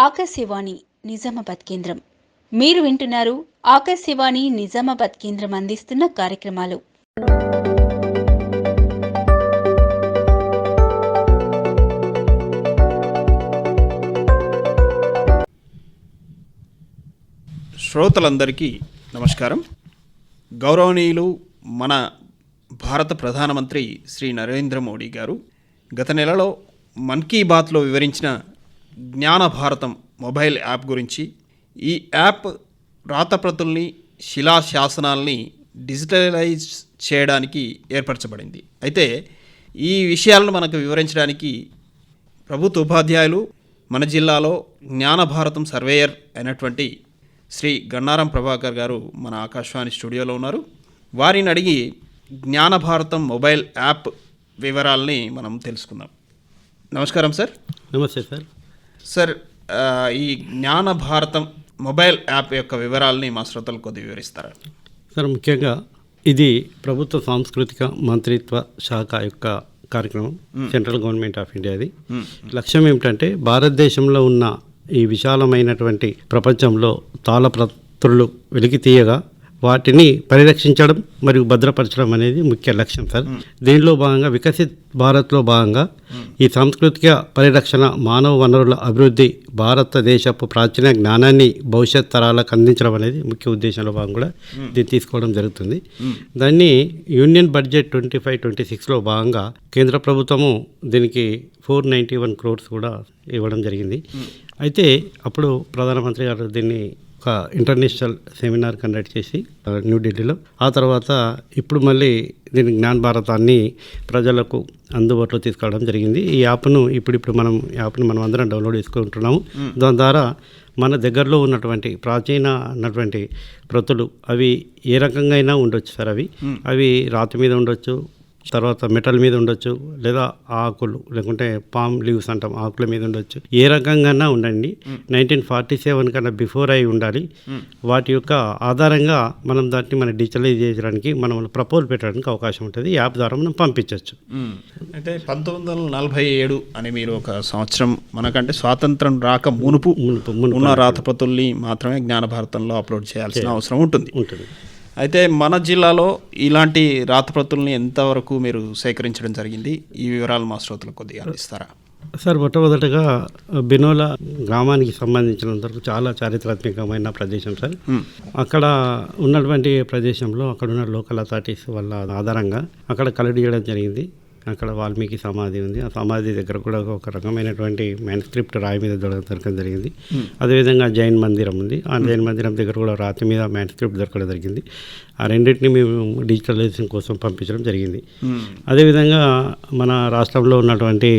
ఆకాశవాణి నిజామాబాద్ కేంద్రం. మీరు వింటున్నారు ఆకాశవాణి నిజామాబాద్ కేంద్రం అందిస్తున్న కార్యక్రమాలు. శ్రోతలందరికీ నమస్కారం. గౌరవనీయులు మన భారత ప్రధానమంత్రి శ్రీ నరేంద్ర మోడీ గారు గత నెలలో మన్ కీ బాత్లో వివరించిన జ్ఞాన భారతం మొబైల్ యాప్ గురించి, ఈ యాప్ రాతప్రతుల్ని, శిలాశాసనాల్ని డిజిటలైజ్ చేయడానికి ఏర్పరచబడింది. అయితే ఈ విషయాలను మనకు వివరించడానికి ప్రభుత్వ ఉపాధ్యాయులు, మన జిల్లాలో జ్ఞాన భారతం సర్వేయర్ అయినటువంటి శ్రీ గన్నారం ప్రభాకర్ గారు మన ఆకాశవాణి స్టూడియోలో ఉన్నారు. వారిని అడిగి జ్ఞాన భారతం మొబైల్ యాప్ వివరాలని మనం తెలుసుకుందాం. నమస్కారం సార్. నమస్తే సార్. సార్, ఈ జ్ఞాన భారతం మొబైల్ యాప్ యొక్క వివరాలని మా శ్రోతలు కొద్దిగా వివరిస్తారా? సార్, ముఖ్యంగా ఇది ప్రభుత్వ సాంస్కృతిక మంత్రిత్వ శాఖ యొక్క కార్యక్రమం, సెంట్రల్ గవర్నమెంట్ ఆఫ్ ఇండియాది. లక్ష్యం ఏమిటంటే భారతదేశంలో ఉన్న ఈ విశాలమైనటువంటి ప్రపంచంలో తాళపత్రులు వెలికి తీయగా వాటిని పరిరక్షించడం మరియు భద్రపరచడం అనేది ముఖ్య లక్ష్యం సార్. దీనిలో భాగంగా వికసిత్ భారత్లో భాగంగా ఈ సాంస్కృతిక పరిరక్షణ, మానవ వనరుల అభివృద్ధి, భారతదేశపు ప్రాచీన జ్ఞానాన్ని భవిష్యత్ తరాలకు అందించడం అనేది ముఖ్య ఉద్దేశంలో భాగంగా కూడా దీన్ని తీసుకోవడం జరుగుతుంది. దాన్ని యూనియన్ బడ్జెట్ 25-26లో భాగంగా కేంద్ర ప్రభుత్వము దీనికి 491 crores కూడా ఇవ్వడం జరిగింది. అయితే అప్పుడు ప్రధానమంత్రి గారు దీన్ని ఒక ఇంటర్నేషనల్ సెమినార్ కండక్ట్ చేసి న్యూఢిల్లీలో, ఆ తర్వాత ఇప్పుడు మళ్ళీ దీని జ్ఞాన భారతాన్ని ప్రజలకు అందుబాటులో తీసుకురావడం జరిగింది. ఈ యాప్ను ఇప్పుడు మనం అందరం డౌన్లోడ్ చేసుకుంటున్నాము. దాని ద్వారా మన దగ్గరలో ఉన్నటువంటి ప్రాచీన ప్రతులు అవి ఏ రకంగా అయినా ఉండొచ్చు సార్. అవి రాతి మీద ఉండొచ్చు, తర్వాత మెటల్ మీద ఉండొచ్చు, లేదా ఆకులు లేకుంటే పామ్ లీవ్స్ అంటాం, ఆకుల మీద ఉండొచ్చు. ఏ రకంగా ఉండండి, 1947 కన్నా బిఫోర్ అయి ఉండాలి. వాటి యొక్క ఆధారంగా మనం దాన్ని డిజిటలైజ్ చేయడానికి, మనం ప్రపోజల్ పెట్టడానికి అవకాశం ఉంటుంది. యాప్ ద్వారా మనం పంపించవచ్చు. అయితే 1947 అని మీరు ఒక సంవత్సరం, మనకంటే స్వాతంత్రం రాక మునుపు ఉన్న రాతప్రతుల్ని మాత్రమే జ్ఞాన భారతంలో అప్లోడ్ చేయాల్సిన అవసరం ఉంటుంది. అయితే మన జిల్లాలో ఇలాంటి రాతప్రతుల్ని ఎంతవరకు మీరు సేకరించడం జరిగింది? ఈ వివరాలు మా శ్రోతలకు కొద్దిగా అందిస్తారా? సార్, మొట్టమొదటిగా బినోలా గ్రామానికి సంబంధించినంతవరకు చాలా చారిత్రాత్మకమైన ప్రదేశం సార్. అక్కడ ఉన్నటువంటి ప్రదేశంలో అక్కడ ఉన్న లోకల్ అథారిటీస్ వల్ల ఆధారంగా అక్కడ కలెక్ట్ చేయడం జరిగింది. అక్కడ వాల్మీకి సమాధి ఉంది. ఆ సమాధి దగ్గర కూడా ఒక రకమైనటువంటి మ్యాన్స్క్రిప్ట్ రాయి మీద దొరకడం జరిగింది. అదేవిధంగా జైన్ మందిరం ఉంది. ఆ జైన్ మందిరం దగ్గర కూడా రాతి మీద మ్యాన్స్క్రిప్ట్ దొరకడం జరిగింది. ఆ రెండింటిని మేము డిజిటలైజేషన్ కోసం పంపించడం జరిగింది. అదేవిధంగా మన రాష్ట్రంలో ఉన్నటువంటి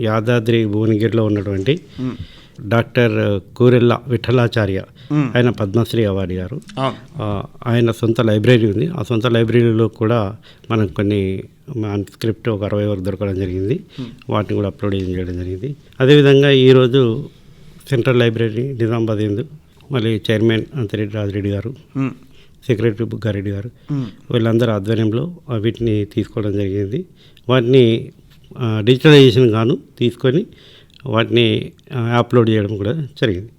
యాదాద్రి భువనగిరిలో ఉన్నటువంటి డాక్టర్ కూరెల్ల విఠలాచార్య, ఆయన పద్మశ్రీ అవార్డు గారు, ఆయన సొంత లైబ్రరీ ఉంది. ఆ సొంత లైబ్రరీలో కూడా మనకు కొన్ని మ్యాన్స్క్రిప్ట్ ఒక 60 వరకు దొరకడం జరిగింది. వాటిని కూడా అప్లోడ్ చేయడం జరిగింది. అదేవిధంగా ఈరోజు సెంట్రల్ లైబ్రరీ నిజామాబాద్ ఎందు మళ్ళీ చైర్మన్ అంతిరెడ్డి రాజిరెడ్డి గారు, సెక్రటరీ బుగ్గారెడ్డి గారు, వీళ్ళందరూ ఆధ్వర్యంలో వీటిని తీసుకోవడం జరిగింది. వాటిని డిజిటలైజేషన్ గాను తీసుకొని వాటిని అప్లోడ్ చేయడం కూడా జరిగింది.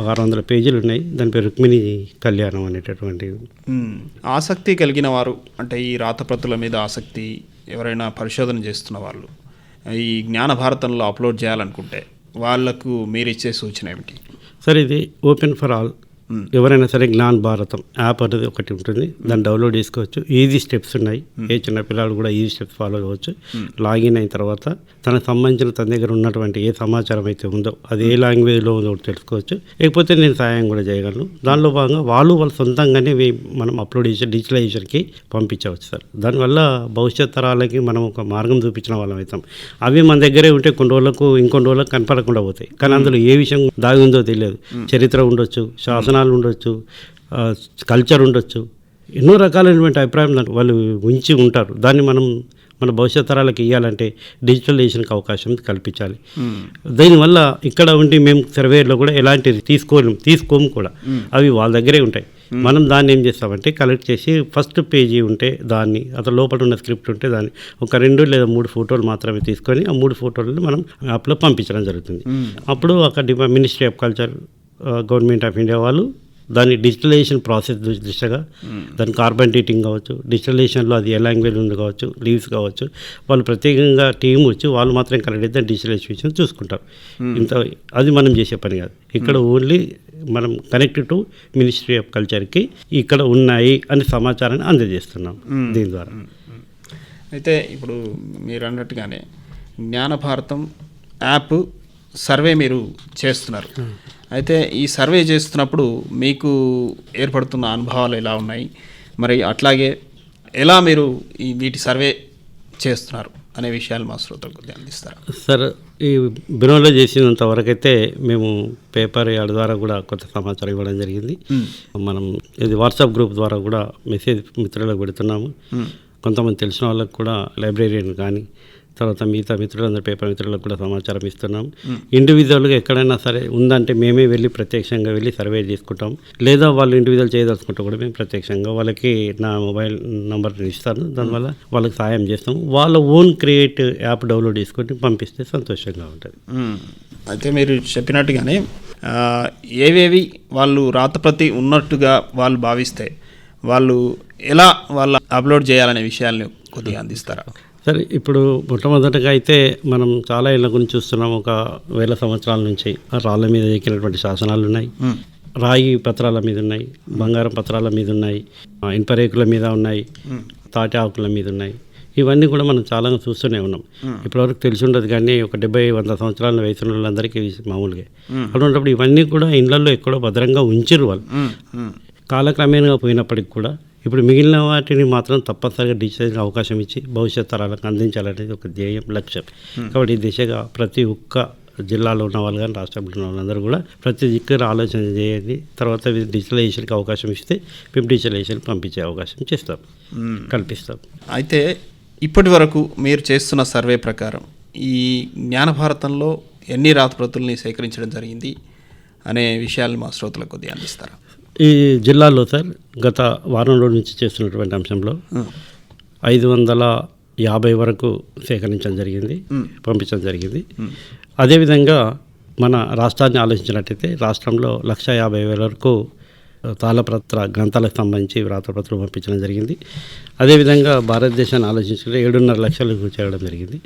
600 పేజీలు ఉన్నాయి. దాని పేరు రుక్మిణి కళ్యాణం అనేటటువంటి. ఆసక్తి కలిగిన వారు, అంటే ఈ రాతప్రతుల మీద ఆసక్తి ఎవరైనా పరిశోధన చేస్తున్న వాళ్ళు ఈ జ్ఞాన భారతంలో అప్లోడ్ చేయాలనుకుంటే వాళ్లకు మీరు ఇచ్చే సూచన ఏమిటి? సార్, ఇది ఓపెన్ ఫర్ ఆల్. ఎవరైనా సరే జ్ఞాన భారతం యాప్ అనేది ఒకటి ఉంటుంది, దాన్ని డౌన్లోడ్ చేసుకోవచ్చు. ఈజీ స్టెప్స్ ఉన్నాయి. ఏ చిన్న పిల్లలు కూడా ఈజీ స్టెప్స్ ఫాలో అవ్వచ్చు. లాగిన్ అయిన తర్వాత తనకు సంబంధించిన తన దగ్గర ఉన్నటువంటి ఏ సమాచారం అయితే ఉందో అది ఏ లాంగ్వేజ్లో ఉందో తెలుసుకోవచ్చు. లేకపోతే నేను సహాయం కూడా చేయగలను. దానిలో భాగంగా వాళ్ళ సొంతంగానే మనం అప్లోడ్ చేసి డిజిటలైజేషన్కి పంపించవచ్చు సార్. దానివల్ల భవిష్యత్ తరాలకి మనం ఒక మార్గం చూపించిన వాళ్ళం అవుతాం. అవి మన దగ్గరే ఉంటే కొన్ని రోజులకు కనపడకుండా పోతాయి. కానీ అందులో ఏ విషయం దాగి ఉందో తెలియదు. చరిత్ర ఉండొచ్చు, శాసనాలు ఉండొచ్చు, కల్చర్ ఉండొచ్చు, ఎన్నో రకాలైనటువంటి అభిప్రాయం వాళ్ళు ఉంచి ఉంటారు. దాన్ని మనం మన భవిష్యత్ తరాలకు ఇవ్వాలంటే డిజిటలైజేషన్కి అవకాశం కల్పించాలి. దీనివల్ల ఇక్కడ ఉండి మేము సర్వేలో కూడా ఎలాంటి తీసుకోము కూడా. అవి వాళ్ళ దగ్గరే ఉంటాయి. మనం దాన్ని ఏం చేస్తామంటే కలెక్ట్ చేసి ఫస్ట్ పేజీ ఉంటే దాన్ని అతను లోపల ఉన్న స్క్రిప్ట్ ఉంటే దాన్ని ఒక 2 లేదా 3 ఫోటోలు మాత్రమే తీసుకొని ఆ 3 ఫోటోలను మనం యాప్లో పంపించడం జరుగుతుంది. అప్పుడు అక్కడ ministry of culture, government of India వాళ్ళు దాని డిజిటలైజేషన్ ప్రాసెస్ దిశగా దాని కార్బన్ డేటింగ్ కావచ్చు, డిజిటలైజేషన్లో అది ఏ లాంగ్వేజ్ ఉంది కావచ్చు, లీవ్స్ కావచ్చు, వాళ్ళు ప్రత్యేకంగా టీం వచ్చి వాళ్ళు మాత్రం కరెక్ట్ అయితే డిజిటలైజేషన్ చూసుకుంటారు. ఇంత అది మనం చేసే పని కాదు. ఇక్కడ ఓన్లీ మనం కనెక్ట్ టు మినిస్ట్రీ ఆఫ్ కల్చర్కి ఇక్కడ ఉన్నాయి అనే సమాచారాన్ని అందజేస్తున్నాం దీని ద్వారా. అయితే ఇప్పుడు మీరు అన్నట్టుగానే జ్ఞాన భారతం యాప్ సర్వే మీరు చేస్తున్నారు. అయితే ఈ సర్వే చేస్తున్నప్పుడు మీకు ఏర్పడుతున్న అనుభవాలు ఎలా ఉన్నాయి, మరి అట్లాగే ఎలా మీరు వీటి సర్వే చేస్తున్నారు అనే విషయాలు మా శ్రోతలకు కొద్దిగా అందిస్తారా? సార్, ఈ బినోలో చేసినంత వరకైతే మేము పేపర్ యాడ్ ద్వారా కూడా కొంత సమాచారం ఇవ్వడం జరిగింది. మనం ఇది వాట్సాప్ గ్రూప్ ద్వారా కూడా మెసేజ్ మిత్రులకు పెడుతున్నాము. కొంతమంది తెలిసిన వాళ్ళకు కూడా లైబ్రరీని కానీ తర్వాత మిగతా మిత్రులందరూ పేపర్ మిత్రులకు కూడా సమాచారం ఇస్తున్నాం. ఇండివిజువల్గా ఎక్కడైనా సరే ఉందంటే మేమే వెళ్ళి ప్రత్యక్షంగా వెళ్ళి సర్వే చేసుకుంటాం. లేదా వాళ్ళు ఇండివిజువల్ చేయదలుచుకుంటే కూడా మేము ప్రత్యక్షంగా వాళ్ళకి నా మొబైల్ నంబర్ ఇస్తాను. దానివల్ల వాళ్ళకి సాయం చేస్తాం. వాళ్ళ ఓన్ క్రియేట్ యాప్ డౌన్లోడ్ చేసుకొని పంపిస్తే సంతోషంగా ఉంటుంది. అయితే మీరు చెప్పినట్టుగానే ఏవేవి వాళ్ళు రాతప్రతి ఉన్నట్టుగా వాళ్ళు భావిస్తే వాళ్ళు ఎలా వాళ్ళ అప్లోడ్ చేయాలనే విషయాలను కొద్దిగా అందిస్తారా? సరే, ఇప్పుడు మొట్టమొదటిగా అయితే మనం చాలా ఇళ్ళ గురించి చూస్తున్నాం. ఒక 1000 సంవత్సరాల నుంచి రాళ్ళ మీద ఎక్కినటువంటి శాసనాలు ఉన్నాయి, రాగి పత్రాల మీద ఉన్నాయి, బంగారం పత్రాల మీద ఉన్నాయి, ఇనుపరేకుల మీద ఉన్నాయి, తాటి ఆకుల మీద ఉన్నాయి. ఇవన్నీ కూడా మనం చాలా చూస్తూనే ఉన్నాం. ఇప్పటివరకు తెలిసి ఉండదు కానీ ఒక 70-100 సంవత్సరాల వయసు వాళ్ళందరికీ మామూలుగా. అటువంటిప్పుడు ఇవన్నీ కూడా ఇళ్లలో ఎక్కడో భద్రంగా ఉంచిరు వాళ్ళు. కాలక్రమేణా పోయినప్పటికి కూడా ఇప్పుడు మిగిలిన వాటిని మాత్రం తప్పనిసరిగా డిజిటల్ అవకాశం ఇచ్చి భవిష్యత్ తరాలకు అందించాలనేది ఒక ధ్యేయం, లక్ష్యం. కాబట్టి ఈ దిశగా ప్రతి ఒక్క జిల్లాలో ఉన్న వాళ్ళు కానీ రాష్ట్రంలో ఉన్న వాళ్ళందరూ కూడా ప్రతి దిక్కున ఆలోచన చేయండి. తర్వాత డిజిటలైజేషన్కి అవకాశం ఇస్తే మేము డిజిటలైజేషన్ పంపించే అవకాశం చేస్తాం, కల్పిస్తాం. అయితే ఇప్పటి వరకు మీరు చేస్తున్న సర్వే ప్రకారం ఈ జ్ఞాన భారతంలో ఎన్ని రాతప్రతుల్ని సేకరించడం జరిగింది అనే విషయాలు మా శ్రోతలకు కొద్దిగా అందిస్తారా? ఈ జిల్లాలో సార్ గత వారం రోజుల నుంచి చేస్తున్నటువంటి అంశంలో 550 వరకు సేకరించడం జరిగింది, పంపించడం జరిగింది. అదేవిధంగా మన రాష్ట్రాన్ని ఆలోచించినట్టయితే రాష్ట్రంలో 150,000 వరకు తాళపత్ర గ్రంథాలకు సంబంధించి వ్రాతపత్రాలు పంపించడం జరిగింది. అదేవిధంగా భారతదేశాన్ని ఆలోచించుకుంటే 7.5 లక్షలకు చేరడం జరిగింది.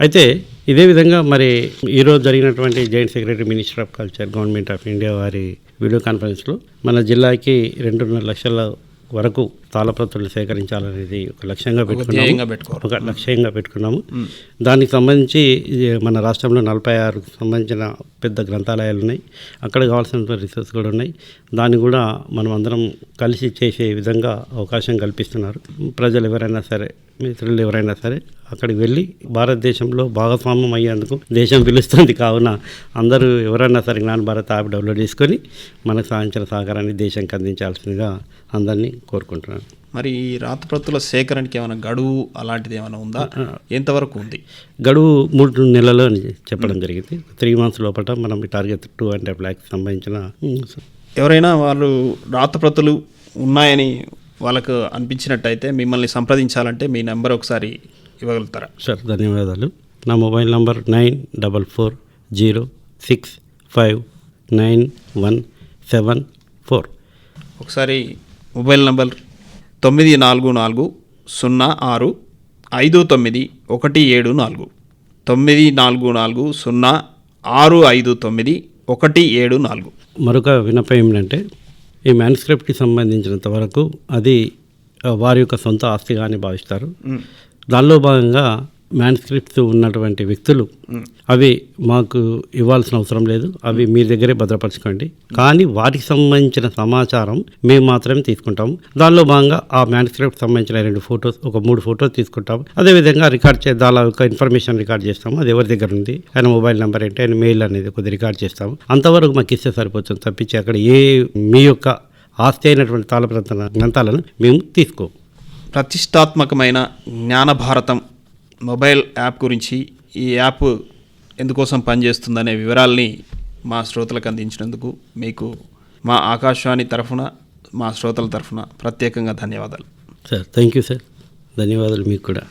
అయితే ఇదే విధంగా మరి ఈరోజు జరిగినటువంటి joint secretary minister of culture government of India వారి వీడియో కాన్ఫరెన్స్లో మన జిల్లాకి 2.5 లక్షల వరకు తాళపత్రులు సేకరించాలనేది ఒక లక్ష్యంగా పెట్టుకున్నాము. దానికి సంబంధించి మన రాష్ట్రంలో 46కు సంబంధించిన పెద్ద గ్రంథాలయాలు ఉన్నాయి. అక్కడ కావాల్సిన రిసోర్స్ కూడా ఉన్నాయి. దాన్ని కూడా మనం అందరం కలిసి చేసే విధంగా అవకాశం కల్పిస్తున్నారు. ప్రజలు ఎవరైనా సరే, మిత్రులు ఎవరైనా సరే అక్కడికి వెళ్ళి భారతదేశంలో భాగస్వామ్యం అయ్యేందుకు దేశం పిలుస్తుంది. కావున అందరూ ఎవరైనా సరే జ్ఞాన భారత్ యాప్ డౌన్లోడ్ చేసుకొని మనకు సాధించిన సహకారాన్ని దేశానికి అందించాల్సిందిగా అందరినీ కోరుకుంటున్నాను. మరి ఈ రాతప్రతుల సేకరణకి ఏమైనా గడువు అలాంటిది ఏమైనా ఉందా? ఎంతవరకు ఉంది గడువు? 3 నెలలు అని చెప్పడం జరిగింది. 3 months లోపల మనం ఈ టార్గెట్ 2.5 lakhs సంబంధించిన ఎవరైనా వాళ్ళు రాతప్రతులు ఉన్నాయని వాళ్ళకు అనిపించినట్టయితే మిమ్మల్ని సంప్రదించాలంటే మీ నెంబర్ ఒకసారి ఇవ్వగలుగుతారా? సార్, ధన్యవాదాలు. నా మొబైల్ నంబర్ 9440659174. ఒకసారి మొబైల్ నంబర్ 944065917 944065917. మరొక విన్నపం ఏమిటంటే ఈ మ్యానుస్క్రిప్ట్కి సంబంధించినంత వరకు అది వారి యొక్క సొంత ఆస్తిగానే భావిస్తారు. దానిలో భాగంగా మ్యానుస్క్రిప్ట్స్ ఉన్నటువంటి వ్యక్తులు అవి మాకు ఇవ్వాల్సిన అవసరం లేదు, అవి మీ దగ్గరే భద్రపరచుకోండి, కానీ వాటికి సంబంధించిన సమాచారం మేము మాత్రమే తీసుకుంటాము. దానిలో భాగంగా ఆ మ్యానుస్క్రిప్ట్ సంబంధించిన 2 photos, ఒక 3 photos తీసుకుంటాము. అదేవిధంగా దాని యొక్క ఇన్ఫర్మేషన్ రికార్డ్ చేస్తాము. అది ఎవరి దగ్గర ఉంది, ఆయన మొబైల్ నెంబర్ ఏంటి, ఆయన మెయిల్ అనేది కొద్దిగా రికార్డ్ చేస్తాము. అంతవరకు మాకు ఇస్తే సరిపోతుంది తప్పించి అక్కడ మీ యొక్క ఆస్తి అయినటువంటి తాళపత్ర గ్రంథాలను మేము తీసుకోము. ప్రతిష్టాత్మకమైన జ్ఞాన భారతం మొబైల్ యాప్ గురించి, ఈ యాప్ ఎందుకోసం పనిచేస్తుందనే వివరాల్ని మా శ్రోతలకు అందించినందుకు మీకు మా ఆకాశవాణి తరఫున మా శ్రోతల తరఫున ప్రత్యేకంగా ధన్యవాదాలు. సార్ థ్యాంక్ యూ సార్, ధన్యవాదాలు మీకు కూడా.